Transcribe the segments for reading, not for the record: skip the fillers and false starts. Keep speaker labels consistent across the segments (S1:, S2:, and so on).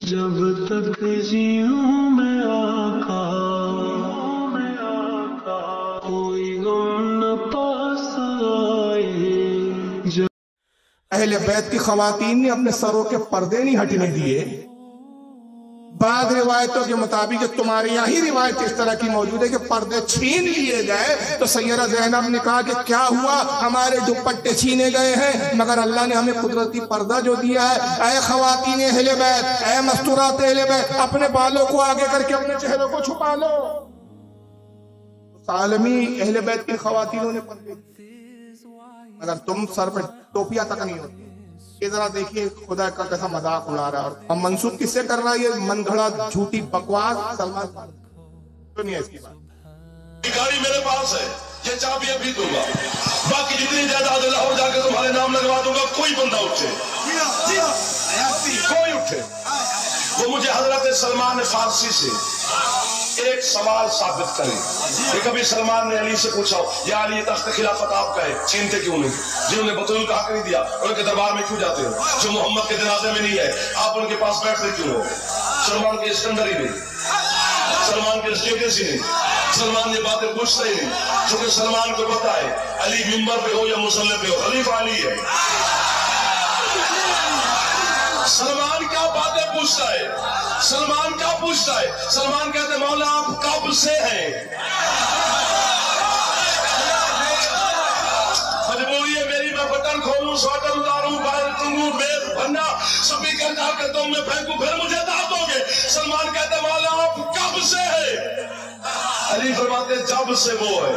S1: جب تک جیوں میں آقا کوئی غم نہ پاس آئے.
S2: اہل بیت کی خواتین نے اپنے سروں کے پردے نہیں ہٹنے دیے. بعض روایتوں کے مطابق جو تمہارے یہاں ہی روایت اس طرح کی موجود ہے کہ پردے چھین لیے گئے تو سیدہ زینب نے کہا کہ کیا ہوا، ہمارے دوپٹے چھینے گئے ہیں مگر اللہ نے ہمیں قدرتی پردہ جو دیا ہے. اے خواتین اہل بیت، اے مستورات اہل بیت، اپنے بالوں کو آگے کر کے اپنے چہروں کو چھپا لو. عالمی اہل بیت کی خواتینوں نے پردے مگر تم سر پہ ٹوپیاں تک نہیں ہوتی. یہ ذرا دیکھیے خدا کا کیسا مذاق اڑا رہا ہے. اور منسوخ کس سے کر رہا ہے یہ من گھڑا جھوٹی بکواس؟ سلمان خان سنیے اس کی بات.
S3: گاڑی میرے پاس ہے، یہ چابیاں بھی دوں گا، باقی جتنی جائیداد لاہور جا کے تمہارے نام لگوا دوں گا. کوئی بندہ اٹھے، کوئی اٹھے. وہ مجھے حضرت سلمان فارسی سے ایک سوال ثابت کریں کہ کبھی سلمان نے علی سے پوچھا یا علی تخت خلافت آپ کا ہے، چھینتے کیوں نہیں؟ جنہوں نے بطول کا حق نہیں دیا ان کے دربار میں کیوں جاتے ہو؟ جو محمد کے جنازے میں نہیں ہے آپ ان کے پاس بیٹھتے کیوں ہو؟ سلمان کے اسکندری نہیں، سلمان کے اسٹیٹس ہی نہیں، سلمان نے باتیں پوچھتے ہی نہیں، چونکہ سلمان کو پتا ہے علی منبر پہ ہو یا مصلی پہ ہو خلیفہ علی ہے. سلمان کیا باتیں پوچھتا ہے؟ سلمان کیا پوچھتا ہے؟ سلمان کہتے ہیں مولا آپ کب سے ہیں؟ مجبوری ہے میری، میں بٹن کھولوں، سوٹر اتاروں، باہر ٹنگوں، بیل بھننا سبھی کر جا کے تم میں پھینکوں، پھر مجھے دانتوں گے. سلمان کہتے ہیں مولا آپ کب سے ہیں؟ علی فرماتے ہیں جب سے وہ ہے.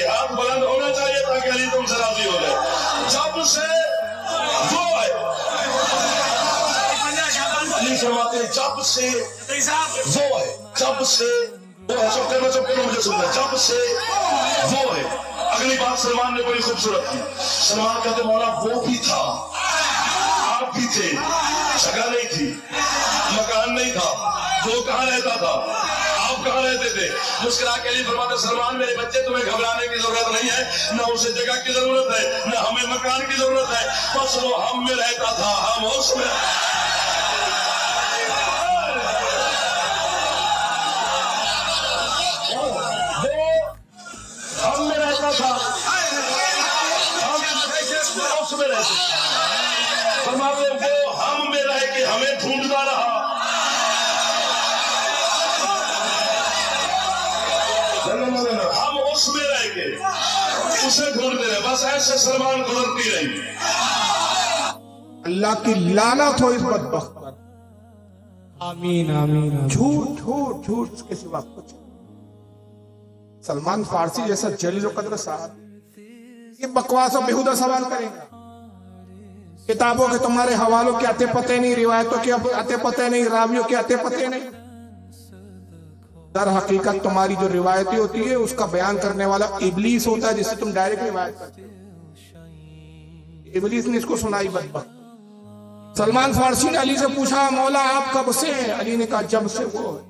S3: آپ بلند ہونا چاہیے تاکہ علی تم سے راضی ہو جائے. جب سے وہ ہے. علی فرماتے ہیں جب سے وہ ہے، جب سے وہ ہے. چپ کرنا مجھے سننا. جب سے وہ ہے. اگلی بات سلمان نے بڑی خوبصورت کی. سلمان کہتے مولا وہ بھی تھا، آپ بھی تھے، جگہ نہیں تھی، مکان نہیں تھا، وہ کہاں رہتا تھا، آپ کہاں رہتے تھے؟ مسکرا کے علی فرماتے سلمان میرے بچے تمہیں گھبرانے کی ضرورت نہیں ہے، نہ اسے جگہ کی ضرورت ہے، نہ ہمیں مکان کی ضرورت ہے، بس وہ ہم میں رہتا تھا، ہم اس میں. ہم میں رہتا تھا، ہم اس میں رہتے. فرماتے وہ ہم میں رہ کے ہمیں ڈھونڈتا رہا. ہم اس میں رہ کے اسے ڈھونڈتے رہے. بس ایسے سلمان گزرتی رہی.
S2: اللہ کی لعنت ہو اس بدبخت پر.
S4: آمین آمین.
S2: جھوٹ جھوٹ جھوٹ کے سوا کچھ. سلمان فارسی جیسا جلیل و قدر صاحب یہ بکواس و بیہودہ سوال کریں گا. کتابوں کے تمہارے حوالوں کے اتے پتے نہیں، روایتوں کے اتے پتے نہیں، راویوں کے اتے پتے نہیں. در حقیقت تمہاری جو روایتی ہوتی ہے اس کا بیان کرنے والا ابلیس ہوتا ہے جس سے تم ڈائریکٹ روایت کرتے ہو. ابلیس نے اس کو سنائی بدبخت. سلمان فارسی نے علی سے پوچھا مولا آپ کب سے ہیں؟ علی نے کہا جب سے وہ ہے.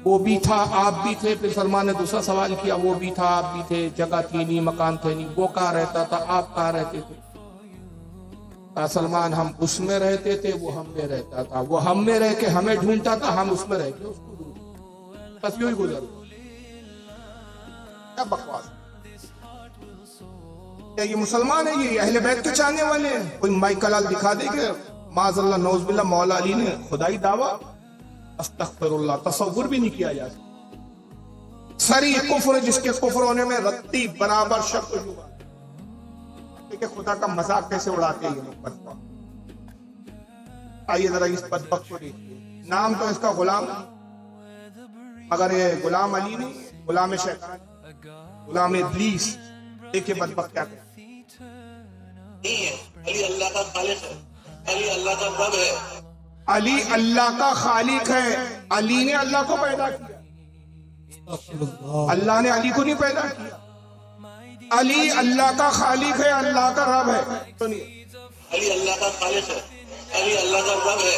S2: وہ بھی تھا آپ بھی تھے. پھر سلمان نے دوسرا سوال کیا وہ بھی تھا آپ بھی تھے، جگہ تھی نہیں، مکان تھے نہیں، وہ کہاں رہتا تھا، آپ کہاں رہتے تھے؟ سلمان ہم اس میں رہتے تھے، وہ ہم میں رہتا تھا، وہ ہم میں رہ کے ہمیں ڈھونڈتا تھا، ہم اس میں رہ کے اس کو ڈھونڈتے. بس یوں ہی گزر. کیا بکواس. کیا یہ مسلمان ہے؟ یہ اہل بیت کے چاہنے والے ہیں؟ کوئی مائیکل آل دکھا دے کہ معاذ اللہ نعوذ باللہ مولا علی نے خدائی دعویٰ؟ استغفر اللہ. تصور بھی نہیں کیا جا سکتا. سری کفر ہے جس کے کفر ہونے میں رتی برابر شک و شبہ. کہ خدا کا مذاق کیسے اڑاتے ہیں یہ بدبخت. آئیے ذرا اس بدبخت کو دیکھیے. نام تو اس کا غلام مگر یہ غلام علی نہیں، غلام شیطان، غلام ابلیس. دیکھیے بدبخت کیا کہتے ہیں.
S5: علی اللہ کا خالق ہے، علی اللہ کا رب ہے.
S2: علی اللہ کا خالق ہے. علی نے اللہ کو پیدا کیا، اللہ نے علی کو نہیں پیدا کیا. علی اللہ کا خالق ہے، اللہ کا رب ہے. سنیے
S5: علی اللہ کا خالق ہے، علی اللہ کا رب ہے،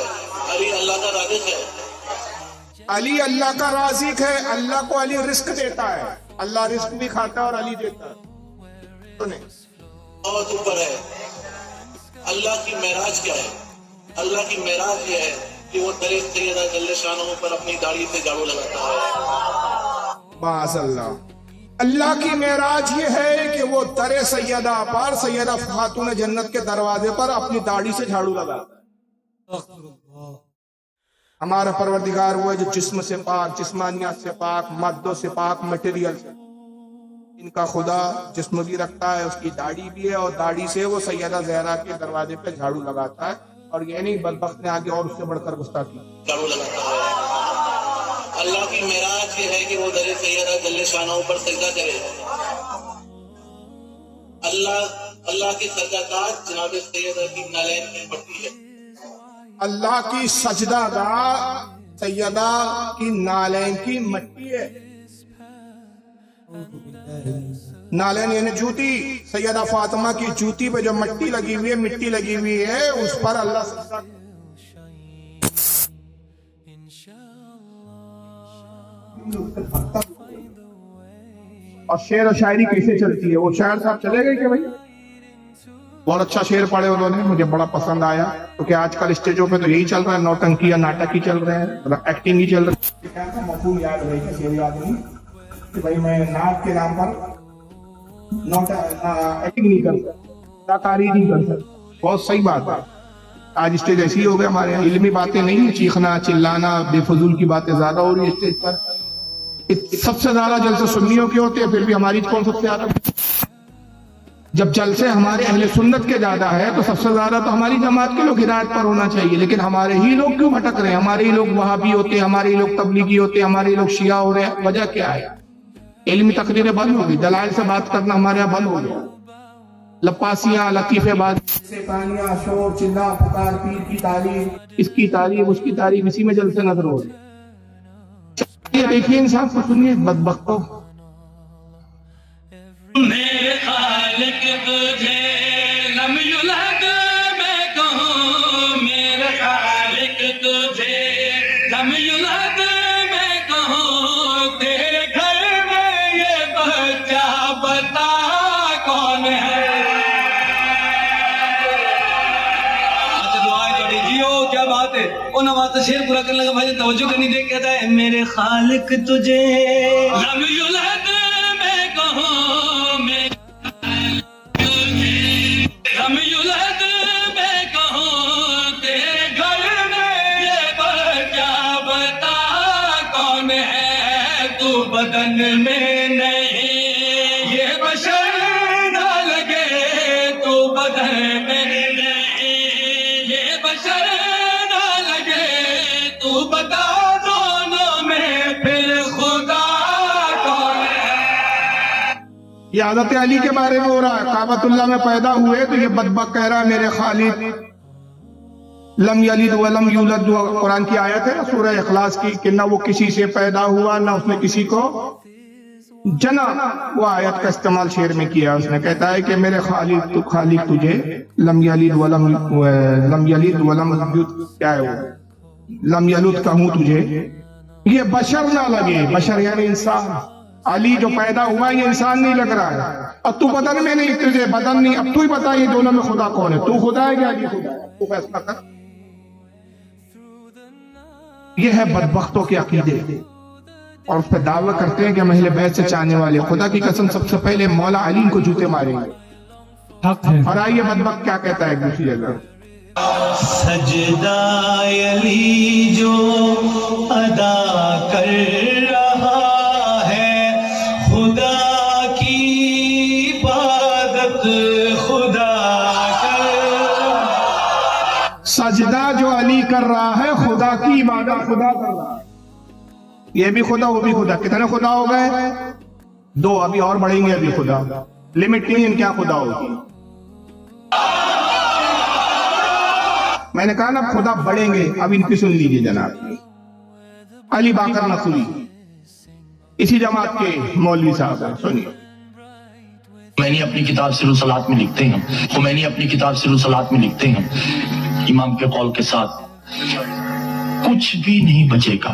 S5: علی اللہ کا رازق ہے.
S2: علی اللہ کا رازق ہے. اللہ کو علی رزق دیتا ہے. اللہ رزق بھی کھاتا ہے اور علی دیتا ہے. سنیں
S5: بہت اوپر ہے. اللہ کی معراج کیا ہے؟ اللہ کی معراج یہ ہے کہ وہ در سیدہ جل شانہ پر اپنی داڑھی سے جھاڑو لگاتا ہے.
S2: معاذ اللہ. اللہ کی معراج یہ ہے کہ وہ در سیدہ پر سیدہ خاتون جنت کے دروازے پر اپنی داڑھی سے جھاڑو لگاتا ہے. ہمارا پروردگار وہ ہے جو جسم سے پاک، جسمانیات سے پاک، مادوں سے پاک، مٹیریل سے. ان کا خدا جسم بھی رکھتا ہے، اس کی داڑھی بھی ہے، اور داڑھی سے وہ سیدہ زہرا کے دروازے پہ جھاڑو لگاتا ہے. اور یہ نہیں بدبخت نے آگے اور اس سے بڑھ کر گستاخی
S5: جھاڑو لگاتا ہے. اللہ کی معراج یہ ہے کہ وہ در سیدہ جل شانہ پر سجدہ کرے. اللہ کی سجدہ گاہ جناب سیدہ کی نالین میں پڑتی ہے.
S2: اللہ کی سجدہ گاہ سیدہ کی نالین کی مٹی ہے. نالین یعنی جوتی. سیدہ فاطمہ کی جوتی پہ جو مٹی لگی ہوئی ہے، مٹی لگی ہوئی ہے، اس پر اللہ سجدہ. اور شعر و شاعری کیسے چلتی ہے؟ وہ شاعر صاحب چلے گئے کہ بھائی بہت اچھا شعر پڑھے انہوں نے، مجھے بڑا پسند آیا. کیونکہ آج کل اسٹیجوں پہ تو یہی چل رہا ہے، نوٹنکی یا ناٹک ہی چل رہے ہیں، ایکٹنگ ہی چل رہی ہے. مفہوم یاد رہی کہ شعر یاد نہیں کہ بھائی میں نعت کے نام پر ایکٹنگ نہیں کر سکتا، اداکاری نہیں کر سکتا. بہت صحیح بات ہے. آج اسٹیج ایسی ہو گئے ہمارے یہاں، علمی باتیں نہیں ہیں، چیخنا چلانا بے فضول کی باتیں زیادہ ہو رہی ہے اسٹیج پر. سب سے زیادہ جلسے سنیوں کے ہوتے ہیں، پھر بھی ہماری کون سب سے زیادہ؟ جب جلسے ہمارے اہل سنت کے زیادہ ہے تو سب سے زیادہ تو ہماری جماعت کے لوگ ہدایت پر ہونا چاہیے. لیکن ہمارے ہی لوگ کیوں بھٹک رہے ہیں؟ ہمارے ہی لوگ وہابی ہوتے ہیں، ہمارے ہی لوگ تبلیغی ہوتے ہیں، ہمارے ہی لوگ شیعہ ہو رہے ہیں. وجہ کیا ہے؟ علمی تقریریں بند ہو گئی، دلائل سے بات کرنا ہمارے یہاں بند ہو گیا. لپاسیاں، لطیفے بات، کہانیاں، شور، چلا، پکار، پیر کی تعریف، اس کی تعریف، اس کی تعریف، اسی میں جلسے نظر ہو رہے. یہ دیکھیے انسان کو، سنیے بدبختوں.
S1: میرے خالق تجھے لم یولد میں کہوں، میرے خالق تجھے لم یولد میں کہوں، تیرے گھر میں یہ بچہ بتا کون ہے. اچھا دعائیں توڑی جیو، کیا بات ہے. وہ نماز شیر پورا کرنے لگا، بھائی توجہ کرنی دیکھ کہتا ہے میرے خالق تجھے لم یولد میں کہوں، لم یولد میں کہوں، تیرے گھر میں یہ بچہ بتا کون ہے. تو بدن میں نہیں یہ بشر نہ لگے، تو بدن میں نہیں یہ بشر نہ لگے، تو بتا دونوں میں پھر خدا کون ہے.
S2: یہ حضرت علی کے بارے میں ہو رہا ہے. کعبۃ اللہ میں پیدا ہوئے تو یہ بدبخت کہہ رہا ہے میرے خالق لم یلد ولم یولد. قرآن کی آیت ہے سورہ اخلاص کی کہ نہ وہ کسی سے پیدا ہوا نہ اس نے کسی کو جنا. وہ آیت کا استعمال شعر میں کیا. اس نے کہتا ہے کہ میرے خالق تجھے لم یلد ولم یولد، کیا ہے وہ لم یلد کہوں تجھے، یہ بشر نہ لگے. بشر یعنی انسان. علی جو پیدا ہوا ہے یہ انسان نہیں لگ رہا ہے. اب تو بدن میں نہیں، تجھے بدن نہیں. اب تو ہی بتا یہ دونوں میں خدا کون ہے؟ تو خدا ہے کہ علی خدا ہے؟ تو فیصلہ کر. یہ ہے بدبختوں کے عقیدے، اور اس پہ دعویٰ کرتے ہیں کہ ہم اہل بیت سے چاہنے والے. خدا کی قسم سب سے پہلے مولا علی کو جوتے ماریں گے. اور آئیے بدبخت کیا کہتا ہے ایک دوسری جگہ.
S1: سجدہ علی جو ادا کر رہا ہے، خدا کی عبادت خدا کر.
S2: سجدہ جو علی کر رہا ہے خدا کی عبادت خدا کر رہا ہے. یہ بھی خدا وہ بھی خدا. کتنے خدا ہو گئے؟ دو. ابھی اور بڑھیں گے. ابھی خدا لمٹ نہیں ان کیا خدا ہوگی. میں نے کہا نا خدا بڑھیں گے. اب ان کی سن لیجیے جناب. علی باقر نقوی اسی جماعت کے مولوی صاحب ہیں، سنیے.
S3: خمینی اپنی کتاب سیر الصلاۃ میں لکھتے ہیں، خمینی اپنی کتاب سیر الصلاۃ میں لکھتے ہیں امام کے قول کے ساتھ کچھ بھی نہیں بچے گا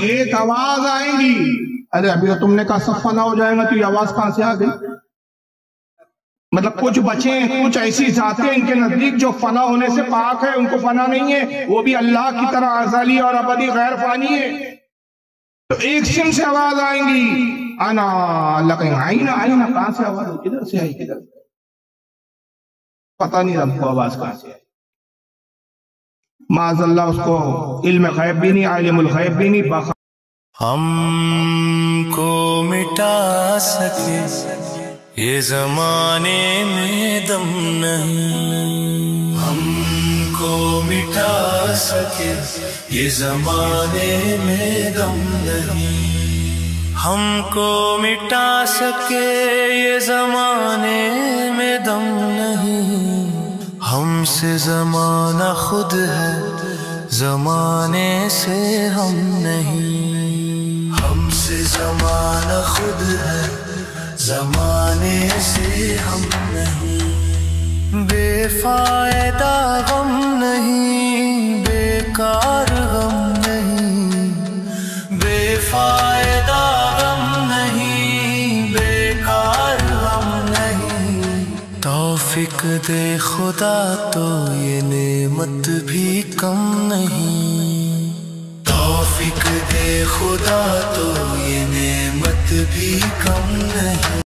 S2: ایک آواز آئیں گی. ارے ابھی تو تم نے کہا سب فنا ہو جائے گا، تو یہ آواز کہاں سے آ گئی؟ مطلب کچھ بچے ہیں، کچھ ایسی ذاتیں ان کے نزدیک جو فنا ہونے سے پاک ہے، ان کو فنا نہیں ہے، وہ بھی اللہ کی طرح ازلی اور ابدی غیر فانی ہے. تو ایک سم سے آواز آئیں گی انا، اللہ کہیں آئینہ آئینہ، کہاں سے آواز ہوئی؟ کدھر سے آئی؟ کدھر سے؟ پتہ نہیں رب کو آواز کہاں سے آئی. معاذ اللہ، اس کو علم غیب بھی نہیں، عالم الغیب بھی نہیں.
S6: ہم کو مٹا سکے یہ زمانے میں دم نہیں، ہم کو مٹا سکے یہ زمانے میں دم نہیں، ہم کو مٹا سکے یہ زمانے میں دم نہیں، ہم سے زمانہ خود ہے زمانے سے ہم نہیں، ہم سے زمانہ خود ہے زمانے سے ہم نہیں. بے فائدہ غم نہیں، بیکار غم نہیں، بے فائدہ غم نہیں، بیکار غم نہیں. توفیق دے خدا تو یہ نعمت بھی کم نہیں، توفیق دے خدا تو یہ نعمت بھی کم نہیں.